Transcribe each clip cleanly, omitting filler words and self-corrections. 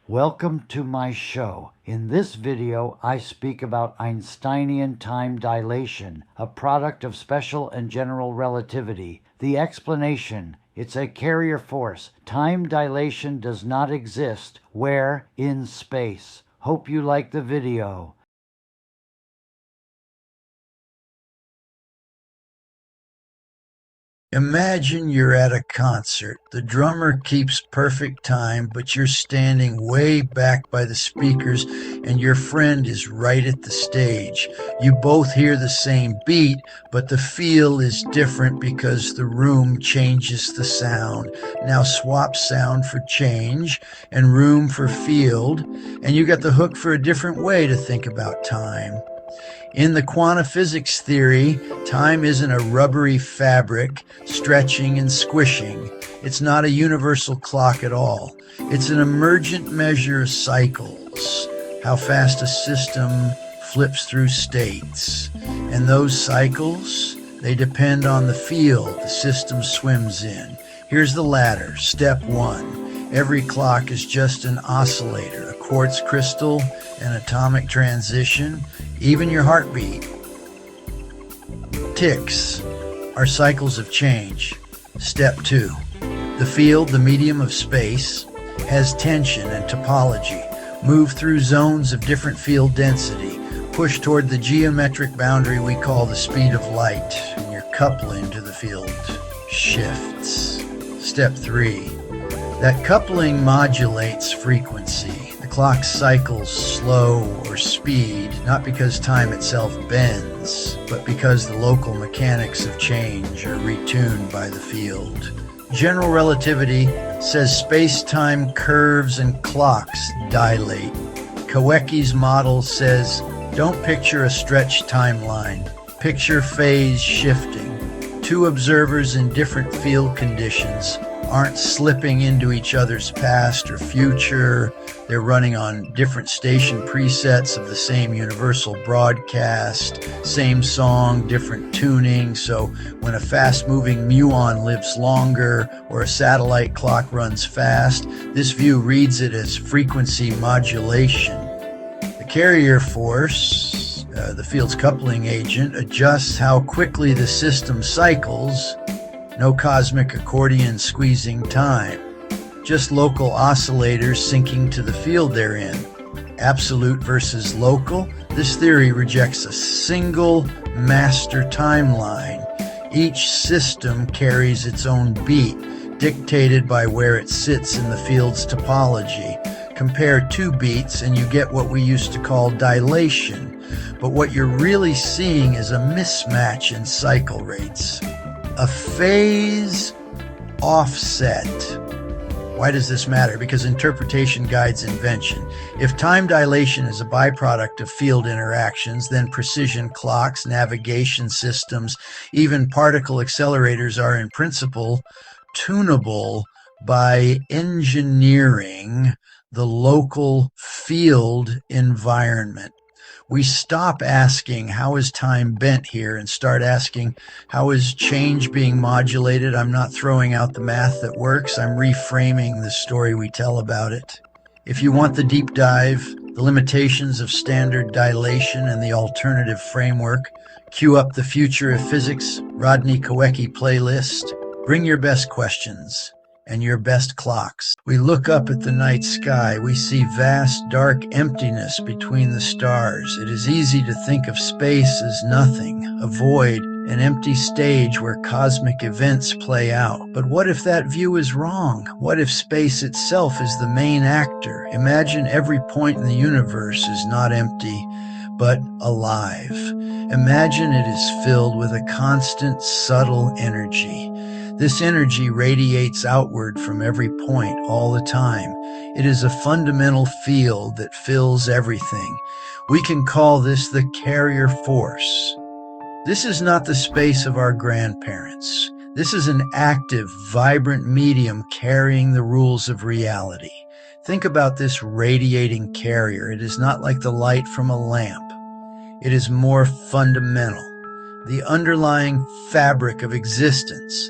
Welcome to my show. In this video, I speak about Einsteinian time dilation, a product of special and general relativity. The explanation: it's a carrier force. Time dilation does not exist. Where? In space. Hope you like the video. Imagine you're at a concert. The drummer keeps perfect time, but you're standing way back by the speakers and your friend is right at the stage. You both hear the same beat, but the feel is different because the room changes the sound. Now swap sound for change and room for field, and you got the hook for a different way to think about time. In the quantum physics theory, time isn't a rubbery fabric stretching and squishing. It's not a universal clock at all. It's an emergent measure of cycles, how fast a system flips through states. And those cycles, they depend on the field the system swims in. Here's the ladder. Step 1. Every clock is just an oscillator, a quartz crystal, an atomic transition. Even your heartbeat. Ticks are cycles of change. Step 2. The field, the medium of space, has tension and topology. Move through zones of different field density. Push toward the geometric boundary we call the speed of light, and your coupling to the field shifts. Step 3. That coupling modulates frequency. The clock cycles slow or speed, not because time itself bends, but because the local mechanics of change are retuned by the field. General relativity says space-time curves and clocks dilate. Kawecki's model says, don't picture a stretched timeline, picture phase shifting. Two observers in different field conditions aren't slipping into each other's past or future. They're running on different station presets of the same universal broadcast, same song, different tuning. So when a fast-moving muon lives longer or a satellite clock runs fast, this view reads it as frequency modulation. The carrier force, the field's coupling agent, adjusts how quickly the system cycles. No cosmic accordion squeezing time, just local oscillators syncing to the field they're in. Absolute versus local, this theory rejects a single master timeline. Each system carries its own beat, dictated by where it sits in the field's topology. Compare two beats and you get what we used to call dilation, but what you're really seeing is a mismatch in cycle rates. A phase offset. Why does this matter? Because interpretation guides invention. If time dilation is a byproduct of field interactions, then precision clocks, navigation systems, even particle accelerators are in principle tunable by engineering the local field environment. We stop asking, how is time bent here, and start asking, how is change being modulated? I'm not throwing out the math that works. I'm reframing the story we tell about it. If you want the deep dive, the limitations of standard dilation and the alternative framework, cue up the Future of Physics Rodney Kawecki playlist. Bring your best questions and your best clocks. We look up at the night sky. We see vast, dark emptiness between the stars. It is easy to think of space as nothing, a void, an empty stage where cosmic events play out. But what if that view is wrong? What if space itself is the main actor? Imagine every point in the universe is not empty, but alive. Imagine it is filled with a constant, subtle energy. This energy radiates outward from every point all the time. It is a fundamental field that fills everything. We can call this the carrier force. This is not the space of our grandparents. This is an active, vibrant medium carrying the rules of reality. Think about this radiating carrier. It is not like the light from a lamp. It is more fundamental, the underlying fabric of existence.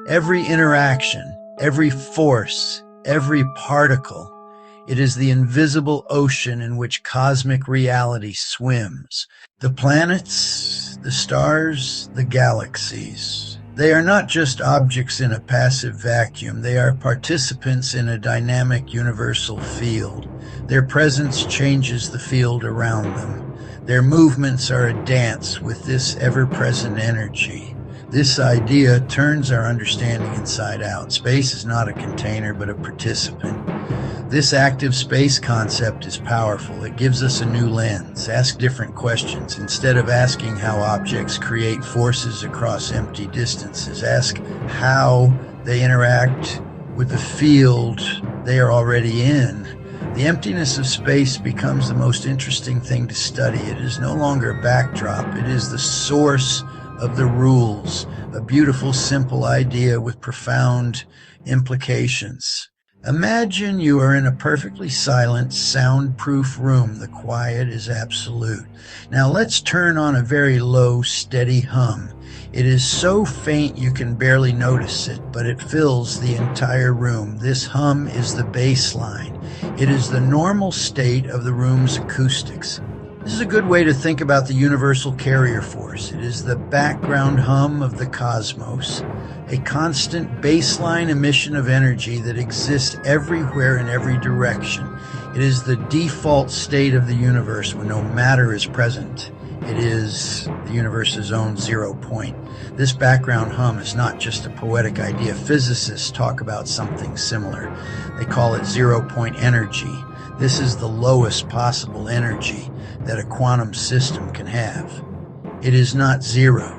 Every interaction, every force, every particle It is the invisible ocean in which cosmic reality swims. The planets, the stars, the galaxies. They are not just objects in a passive vacuum. They are participants in a dynamic universal field. Their presence changes the field around them. Their movements are a dance with this ever-present energy. This idea turns our understanding inside out. Space is not a container, but a participant. This active space concept is powerful. It gives us a new lens. Ask different questions. Instead of asking how objects create forces across empty distances, ask how they interact with the field they are already in. The emptiness of space becomes the most interesting thing to study. It is no longer a backdrop. It is the source of the rules, a beautiful, simple idea with profound implications. Imagine you are in a perfectly silent, soundproof room. The quiet is absolute. Now let's turn on a very low, steady hum. It is so faint you can barely notice it, but it fills the entire room. This hum is the baseline. It is the normal state of the room's acoustics. This is a good way to think about the universal carrier force. It is the background hum of the cosmos, a constant baseline emission of energy that exists everywhere in every direction. It is the default state of the universe when no matter is present. It is the universe's own 0 point. This background hum is not just a poetic idea. Physicists talk about something similar. They call it 0 point energy. This is the lowest possible energy that a quantum system can have. It is not zero.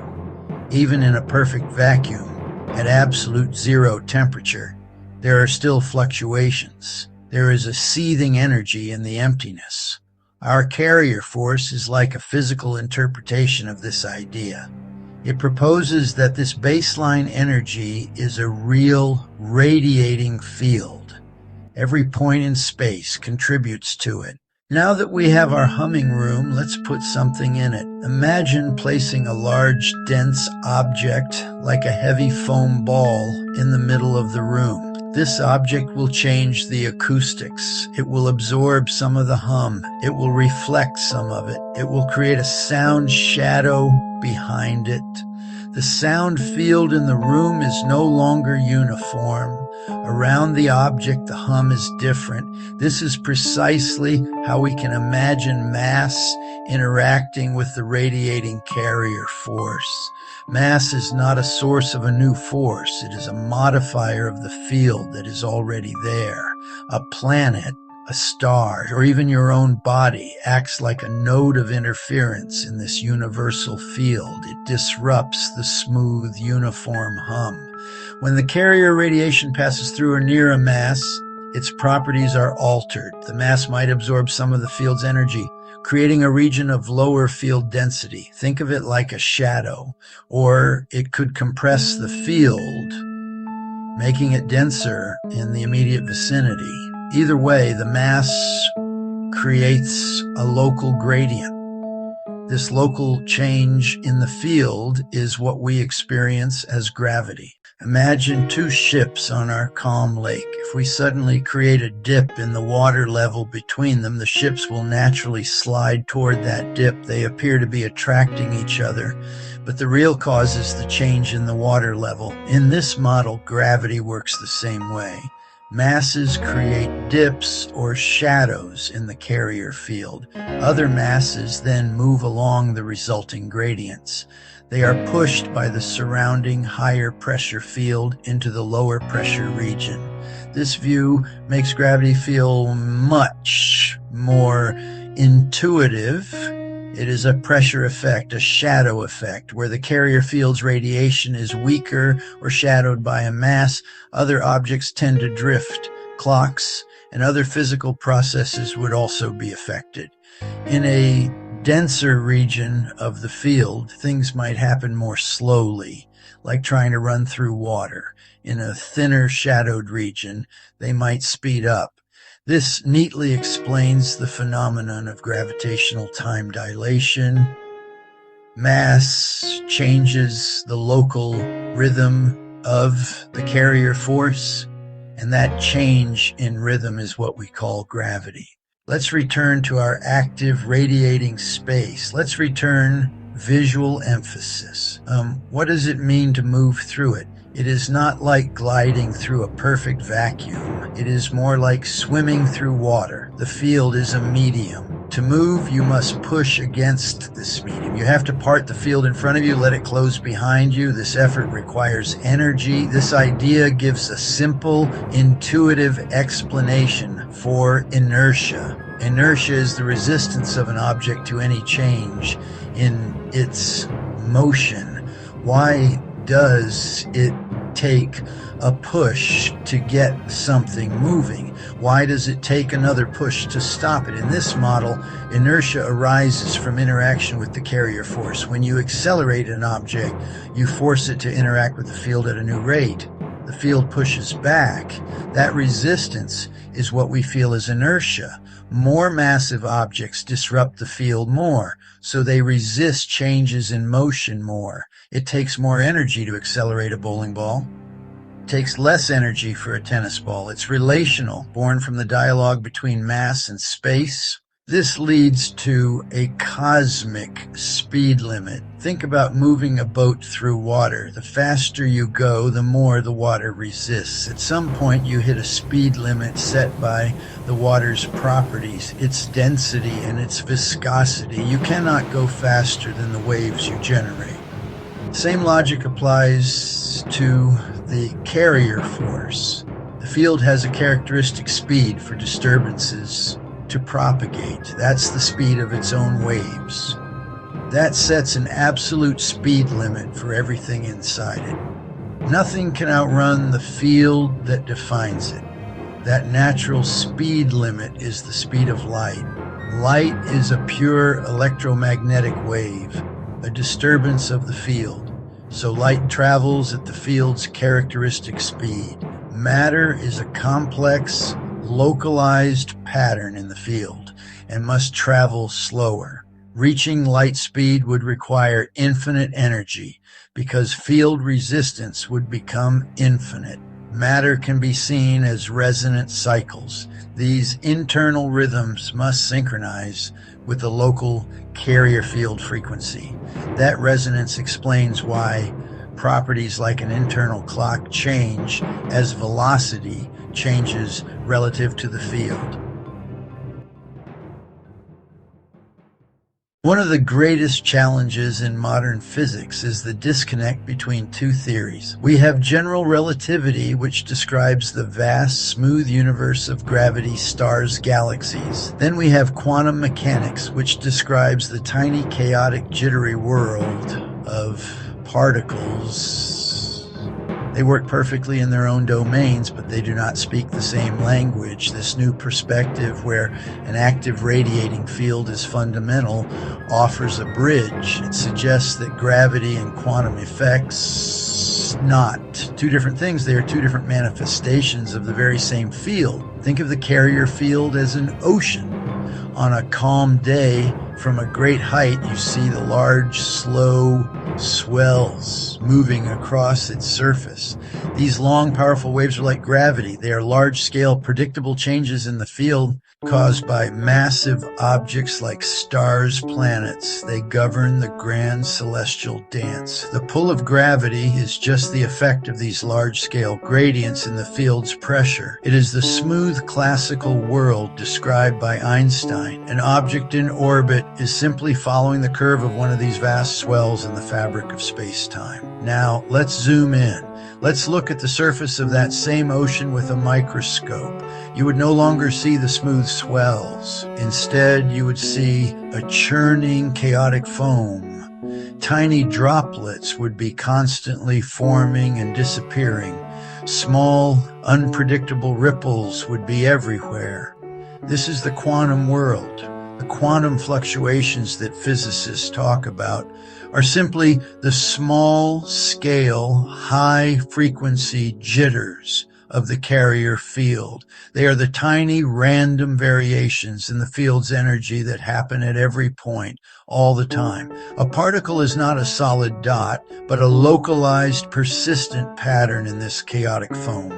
Even in a perfect vacuum, at absolute zero temperature, there are still fluctuations. There is a seething energy in the emptiness. Our carrier force is like a physical interpretation of this idea. It proposes that this baseline energy is a real radiating field. Every point in space contributes to it. Now that we have our humming room, let's put something in it. Imagine placing a large, dense object like a heavy foam ball in the middle of the room. This object will change the acoustics. It will absorb some of the hum. It will reflect some of it. It will create a sound shadow behind it. The sound field in the room is no longer uniform. Around the object, the hum is different. This is precisely how we can imagine mass interacting with the radiating carrier force. Mass is not a source of a new force. It is a modifier of the field that is already there. A planet, a star, or even your own body acts like a node of interference in this universal field. It disrupts the smooth, uniform hum. When the carrier radiation passes through or near a mass, its properties are altered. The mass might absorb some of the field's energy, creating a region of lower field density. Think of it like a shadow, or it could compress the field, making it denser in the immediate vicinity. Either way, the mass creates a local gradient. This local change in the field is what we experience as gravity. Imagine two ships on our calm lake. If we suddenly create a dip in the water level between them, the ships will naturally slide toward that dip. They appear to be attracting each other, but the real cause is the change in the water level. In this model, gravity works the same way. Masses create dips or shadows in the carrier field. Other masses then move along the resulting gradients. They are pushed by the surrounding higher pressure field into the lower pressure region. This view makes gravity feel much more intuitive. It is a pressure effect, a shadow effect, where the carrier field's radiation is weaker or shadowed by a mass. Other objects tend to drift. Clocks and other physical processes would also be affected. In a denser region of the field, things might happen more slowly, like trying to run through water. In a thinner shadowed region, they might speed up. This neatly explains the phenomenon of gravitational time dilation. Mass changes the local rhythm of the carrier force. And that change in rhythm is what we call gravity. Let's return to our active radiating space. Let's return visual emphasis. What does it mean to move through it? It is not like gliding through a perfect vacuum. It is more like swimming through water. The field is a medium. To move, you must push against this medium. You have to part the field in front of you, let it close behind you. This effort requires energy. This idea gives a simple, intuitive explanation for inertia. Inertia is the resistance of an object to any change in its motion. Why does it take a push to get something moving? Why does it take another push to stop it? In this model, inertia arises from interaction with the carrier force. When you accelerate an object, you force it to interact with the field at a new rate. The field pushes back. That resistance is what we feel as inertia. More massive objects disrupt the field more, so they resist changes in motion more. It takes more energy to accelerate a bowling ball. It takes less energy for a tennis ball. It's relational, born from the dialogue between mass and space. This leads to a cosmic speed limit. Think about moving a boat through water. The faster you go, the more the water resists. At some point, you hit a speed limit set by the water's properties, its density and its viscosity. You cannot go faster than the waves you generate. Same logic applies to the carrier force. The field has a characteristic speed for disturbances to propagate. That's the speed of its own waves. That sets an absolute speed limit for everything inside it. Nothing can outrun the field that defines it. That natural speed limit is the speed of light. Light is a pure electromagnetic wave, a disturbance of the field. So light travels at the field's characteristic speed. Matter is a complex, localized pattern in the field and must travel slower. Reaching light speed would require infinite energy because field resistance would become infinite. Matter can be seen as resonant cycles. These internal rhythms must synchronize with the local carrier field frequency. That resonance explains why properties like an internal clock change as velocity changes relative to the field. One of the greatest challenges in modern physics is the disconnect between two theories. We have general relativity, which describes the vast, smooth universe of gravity, stars, galaxies. Then we have quantum mechanics, which describes the tiny, chaotic, jittery world of particles. They work perfectly in their own domains, but they do not speak the same language. This new perspective, where an active radiating field is fundamental, offers a bridge. It suggests that gravity and quantum effects, not two different things. They are two different manifestations of the very same field. Think of the carrier field as an ocean. On a calm day, from a great height, you see the large, slow swells moving across its surface. These long, powerful waves are like gravity. They are large-scale, predictable changes in the field caused by massive objects like stars, planets. They govern the grand celestial dance. The pull of gravity is just the effect of these large-scale gradients in the field's pressure. It is the smooth classical world described by Einstein. An object in orbit is simply following the curve of one of these vast swells in the fabric of space-time. Now, let's zoom in. Let's look at the surface of that same ocean with a microscope. You would no longer see the smooth swells. Instead, you would see a churning, chaotic foam. Tiny droplets would be constantly forming and disappearing. Small, unpredictable ripples would be everywhere. This is the quantum world. The quantum fluctuations that physicists talk about are simply the small-scale, high-frequency jitters of the carrier field. They are the tiny, random variations in the field's energy that happen at every point, all the time. A particle is not a solid dot, but a localized, persistent pattern in this chaotic foam.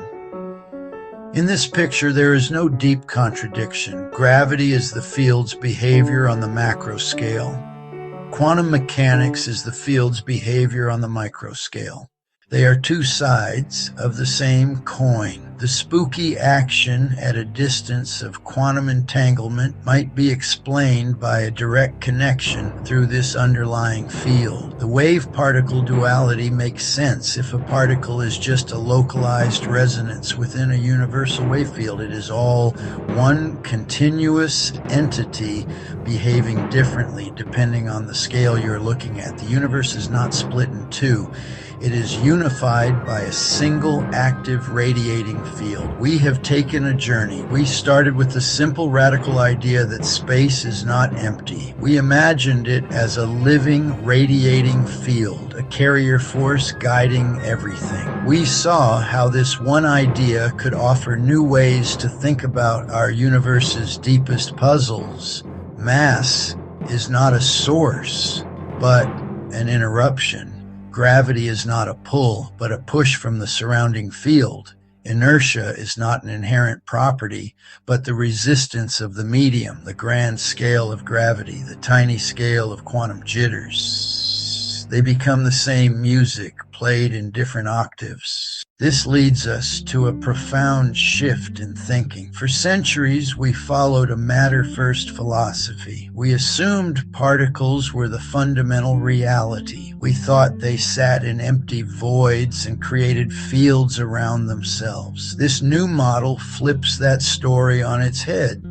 In this picture, there is no deep contradiction. Gravity is the field's behavior on the macro scale. Quantum mechanics is the field's behavior on the micro scale. They are two sides of the same coin. The spooky action at a distance of quantum entanglement might be explained by a direct connection through this underlying field. The wave-particle duality makes sense if a particle is just a localized resonance within a universal wave field. It is all one continuous entity behaving differently depending on the scale you're looking at. The universe is not split in two. It is unified by a single active radiating field. We have taken a journey. We started with the simple radical idea that space is not empty. We imagined it as a living radiating field, a carrier force guiding everything. We saw how this one idea could offer new ways to think about our universe's deepest puzzles. Mass is not a source, but an interruption. Gravity is not a pull, but a push from the surrounding field. Inertia is not an inherent property, but the resistance of the medium, the grand scale of gravity, the tiny scale of quantum jitters. They become the same music, played in different octaves. This leads us to a profound shift in thinking. For centuries, we followed a matter-first philosophy. We assumed particles were the fundamental reality. We thought they sat in empty voids and created fields around themselves. This new model flips that story on its head.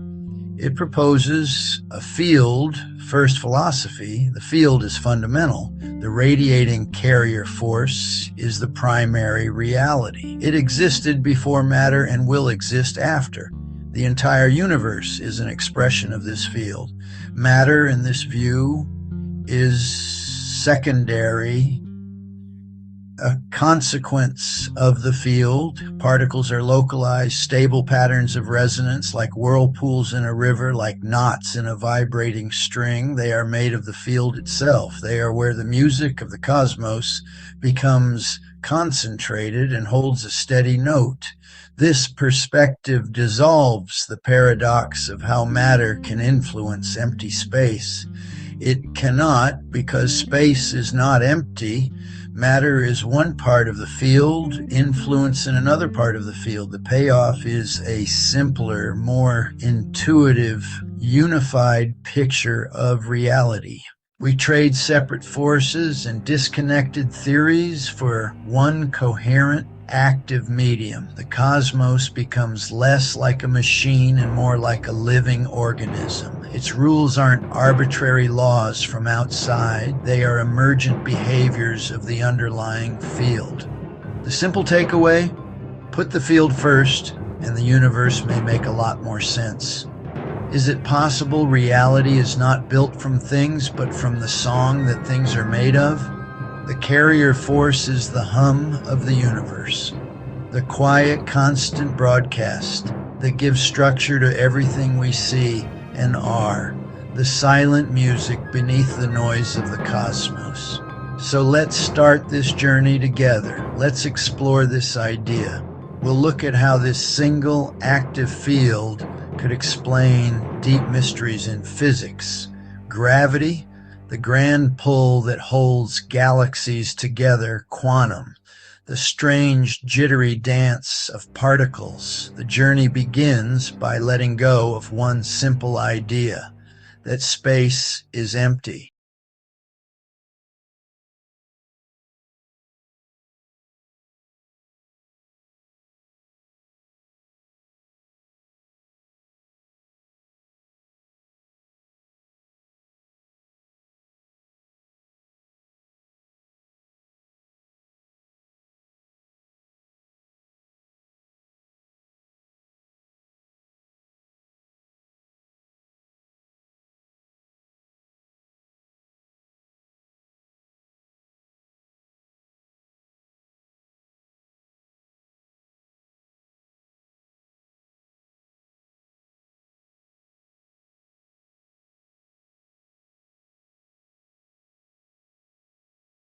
It proposes a field-first philosophy. The field is fundamental. The radiating carrier force is the primary reality. It existed before matter and will exist after. The entire universe is an expression of this field. Matter, in this view, is secondary, a consequence of the field. Particles are localized, stable patterns of resonance, like whirlpools in a river, like knots in a vibrating string. They are made of the field itself. They are where the music of the cosmos becomes concentrated and holds a steady note. This perspective dissolves the paradox of how matter can influence empty space. It cannot, because space is not empty. Matter is one part of the field, influence in another part of the field. The payoff is a simpler, more intuitive, unified picture of reality. We trade separate forces and disconnected theories for one coherent, active medium. The cosmos becomes less like a machine and more like a living organism. Its rules aren't arbitrary laws from outside. They are emergent behaviors of the underlying field. The simple takeaway: put the field first, and the universe may make a lot more sense. Is it possible reality is not built from things, but from the song that things are made of? The carrier force is the hum of the universe, the quiet, constant broadcast that gives structure to everything we see and are, the silent music beneath the noise of the cosmos. So let's start this journey together. Let's explore this idea. We'll look at how this single active field could explain deep mysteries in physics, gravity, the grand pull that holds galaxies together, quantum, the strange jittery dance of particles. The journey begins by letting go of one simple idea, that space is empty.